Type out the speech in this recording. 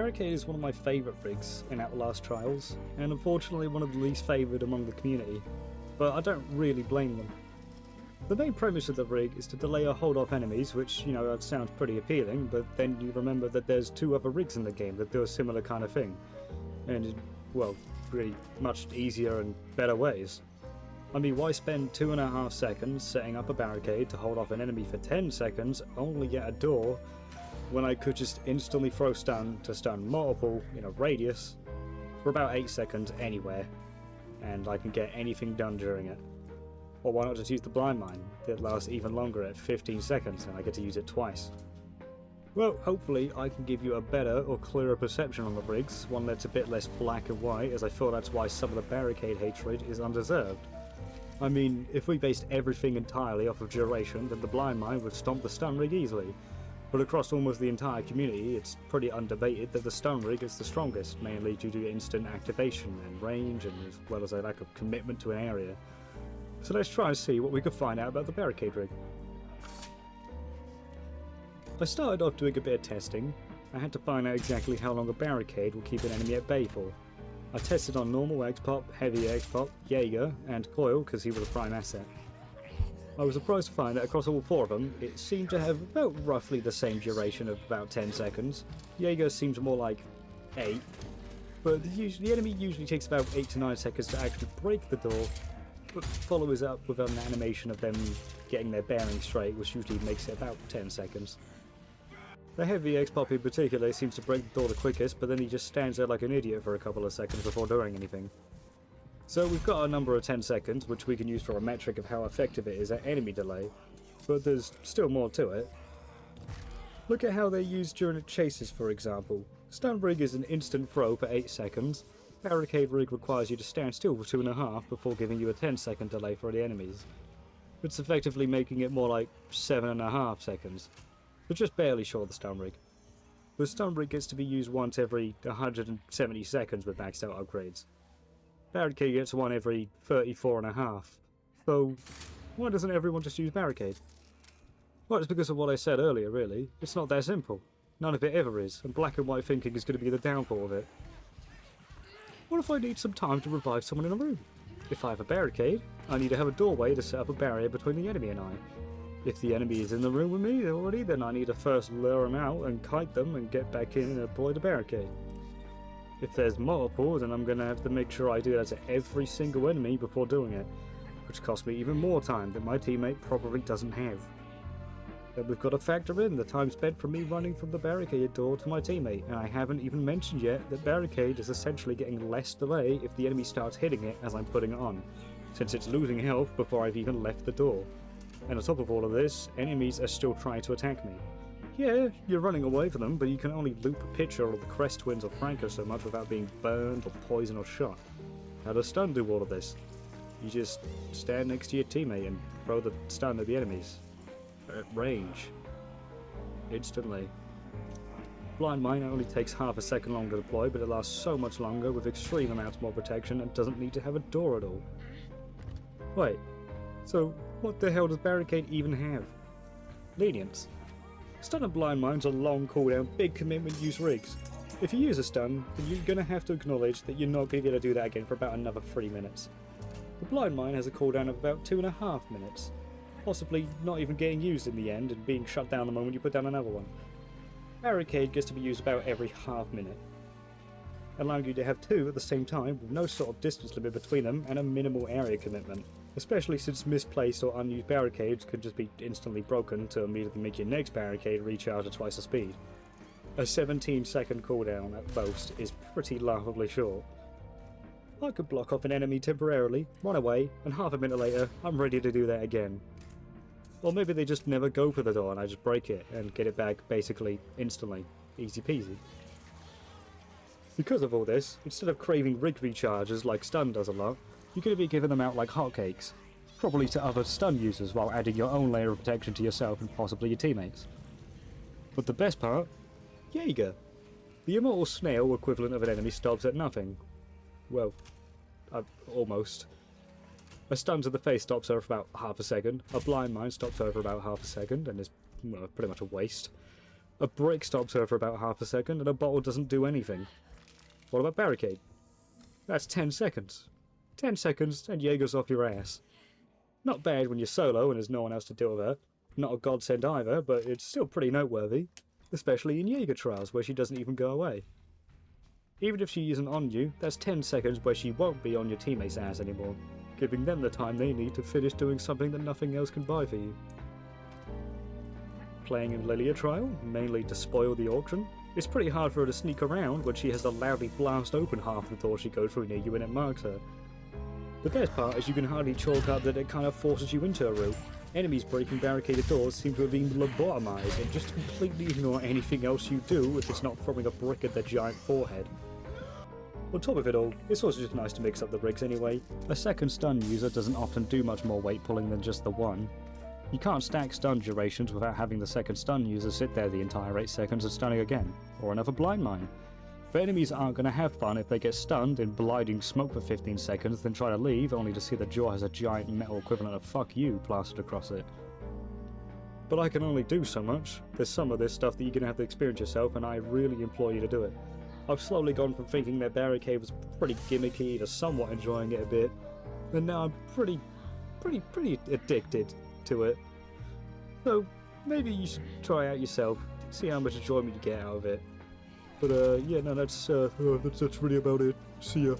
Barricade is one of my favourite rigs in Outlast Trials, and unfortunately one of the least favoured among the community, but I don't really blame them. The main premise of the rig is to delay or hold off enemies, which, you know, that sounds pretty appealing, but then you remember that there's 2 other rigs in the game that do a similar kind of thing, and, well, really much easier and better ways. I mean, why spend 2.5 seconds setting up a barricade to hold off an enemy for 10 seconds, only at a door, when I could just instantly throw stun to stun multiple in a radius for about 8 seconds anywhere, and I can get anything done during it. Or why not just use the blind mine that lasts even longer at 15 seconds and I get to use it twice? Well, hopefully I can give you a better or clearer perception on the rigs, one that's a bit less black and white, as I feel that's why some of the barricade hatred is undeserved. I mean, if we based everything entirely off of duration, then the blind mine would stomp the stun rig easily. But across almost the entire community, it's pretty undebated that the stun rig is the strongest, mainly due to instant activation and range, and as well as a lack of commitment to an area. So let's try and see what we can find out about the Barricade Rig. I started off doing a bit of testing. I had to find out exactly how long a barricade will keep an enemy at bay for. I tested on normal X-Pop, heavy X-Pop, Jaeger, and Coil because he was a prime asset. I was surprised to find that across all 4 of them, it seemed to have about roughly the same duration of about 10 seconds. Jaeger seems more like 8, but the enemy usually takes about 8 to 9 seconds to actually break the door, but follows up with an animation of them getting their bearings straight, which usually makes it about 10 seconds. The heavy X-Pop in particular seems to break the door the quickest, but then he just stands there like an idiot for a couple of seconds before doing anything. So we've got a number of 10 seconds, which we can use for a metric of how effective it is at enemy delay, but there's still more to it. Look at how they're used during chases, for example. Stun rig is an instant throw for 8 seconds. Barricade rig requires you to stand still for 2.5 before giving you a 10-second delay for the enemies. It's effectively making it more like 7.5 seconds, but just barely short of the stun rig. The stun rig gets to be used once every 170 seconds with maxed out upgrades. Barricade gets one every 34.5, so why doesn't everyone just use Barricade? Well, it's because of what I said earlier, really. It's not that simple. None of it ever is, and black and white thinking is going to be the downfall of it. What if I need some time to revive someone in a room? If I have a barricade, I need to have a doorway to set up a barrier between the enemy and I. If the enemy is in the room with me already, then I need to first lure them out and kite them and get back in and deploy the barricade. If there's multiple, then I'm going to have to make sure I do that to every single enemy before doing it, which costs me even more time that my teammate probably doesn't have. Then we've got to factor in the time spent from me running from the barricade door to my teammate, and I haven't even mentioned yet that barricade is essentially getting less delay if the enemy starts hitting it as I'm putting it on, since it's losing health before I've even left the door. And on top of all of this, enemies are still trying to attack me. Yeah, you're running away from them, but you can only loop a Pitcher or the Crest Twins or Franco so much without being burned or poisoned or shot. How does stun do all of this? You just stand next to your teammate and throw the stun at the enemies. At range. Instantly. Blind mine only takes half a second longer to deploy, but it lasts so much longer with extreme amounts more protection and doesn't need to have a door at all. Wait, so what the hell does Barricade even have? Lenience. Stun and blind mines are long cooldown, big commitment use rigs. If you use a stun, then you're going to have to acknowledge that you're not going to be able to do that again for about another 3 minutes. The blind mine has a cooldown of about 2.5 minutes. Possibly not even getting used in the end and being shut down the moment you put down another one. Barricade gets to be used about every half minute, allowing you to have 2 at the same time with no sort of distance limit between them and a minimal area commitment, especially since misplaced or unused barricades could just be instantly broken to immediately make your next barricade recharge at twice the speed. A 17-second cooldown at most is pretty laughably short. I could block off an enemy temporarily, run away, and half a minute later I'm ready to do that again. Or maybe they just never go for the door and I just break it and get it back basically instantly. Easy peasy. Because of all this, instead of craving rig recharges like stun does a lot, you're going to be giving them out like hotcakes. Probably to other stun users while adding your own layer of protection to yourself and possibly your teammates. But the best part? Jaeger! The immortal snail equivalent of an enemy stops at nothing. Well, almost. A stun to the face stops her for about half a second, a blind mine stops her for about half a second, and is pretty much a waste. A brick stops her for about half a second, and a bottle doesn't do anything. What about Barricade? That's 10 seconds. 10 seconds, and Jaeger's off your ass. Not bad when you're solo and there's no one else to deal with her. Not a godsend either, but it's still pretty noteworthy. Especially in Jaeger Trials, where she doesn't even go away. Even if she isn't on you, that's 10 seconds where she won't be on your teammates' ass anymore, giving them the time they need to finish doing something that nothing else can buy for you. Playing in Lilia Trial, mainly to spoil the auction, it's pretty hard for her to sneak around when she has to loudly blast open half the door she goes through near you when it marks her. The best part is you can hardly chalk up that it kind of forces you into a route. Enemies breaking barricaded doors seem to have been lobotomized and just completely ignore anything else you do if it's not throwing a brick at their giant forehead. On top of it all, it's also just nice to mix up the rigs anyway. A second stun user doesn't often do much more weight pulling than just the one. You can't stack stun durations without having the second stun user sit there the entire 8 seconds and stunning again, or another blind mine. But enemies aren't going to have fun if they get stunned in blinding smoke for 15 seconds, then try to leave only to see the jaw has a giant metal equivalent of "fuck you" plastered across it. But I can only do so much. There's some of this stuff that you're going to have to experience yourself, and I really implore you to do it. I've slowly gone from thinking that Barricade was pretty gimmicky to somewhat enjoying it a bit, and now I'm pretty addicted to it. So maybe you should try out yourself, see how much enjoyment you get out of it. But yeah, no, that's really about it. See ya.